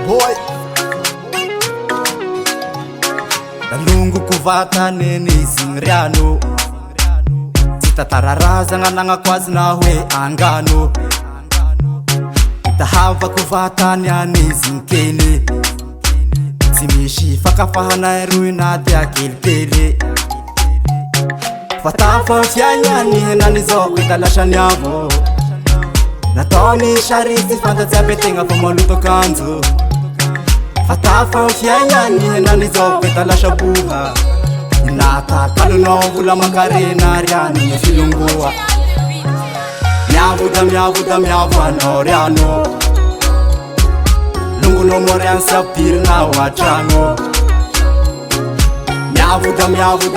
boy Dalungu kuvatane nizingriano Titararazana nangakwazi nawe angano Tahava kuvatane anizinkele Timishi fakafahana eruina tia kilkele Fatafa fianyani henanizo italasha nyavo Natoni sharisi fantasia betenga famaluto kanzo Fatafa fianyani henanizo italasha buha Nata kaluno vula makarena riani nefilungua Miavuda miavu anoriano Lungu no morian sapir na wachano Miavuda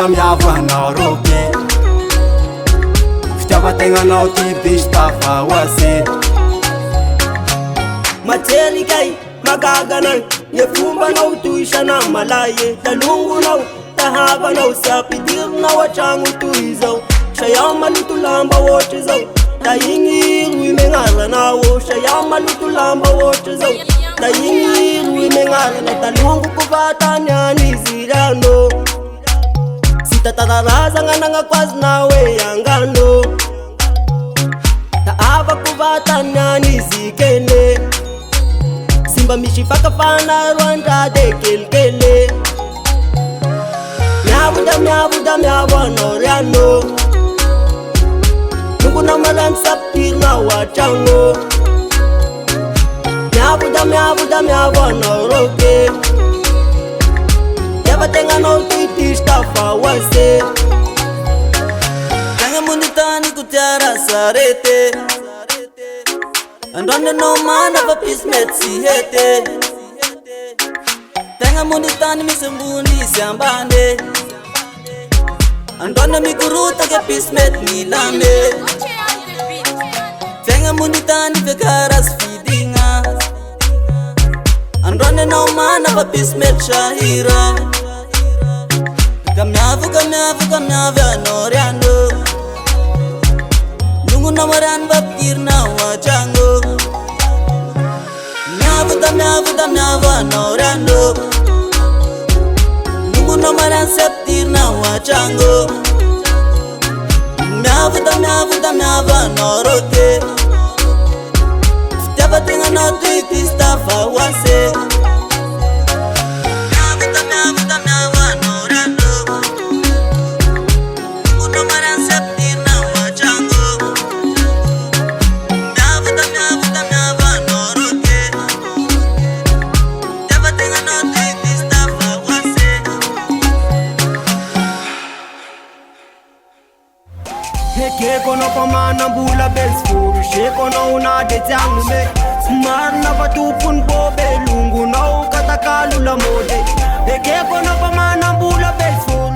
miavu anoroke Fitabatenga na utibishta fawase Materi kai magagana Yefumba na utuisha na malaye Talungu na tahaba na usapidir na wachangu tuizao Shayama lutulamba wochizao Tayingi ruimengara na wo Shayama lutulamba wochizao Tayingi ruimengara na talungu kuvata nyani zirano Sitataraza ngananga kwazi nawe yangano Taava kuvata nyani zikene Simba mishifaka fana Rwanda de kelkele Miavuda miavu anoriano Nungu na maran sapir na wachango Miavuda miavu anoroke Yabatenga no titishta fawase Tenga munditani kutiara sarete Andwande no mana pa pismet si hete Tenga munditani misembundi siambande Andwande mikuruta ke pismet milande Tenga munditani fekaras fidinga Andwande no mana pa pismet shahira Kamyavu anoriano Lungu na maran bapir na wachango Miavu anoriano Lungu na maran septir na wachango Miavu anoroke Fitabatenga na tuitista fawase Heke kono pamana bula belsfuru She kono una de jangume Marna patupun bobe lungu na ukatakalu la mode Heke kono pamana bula belsfuru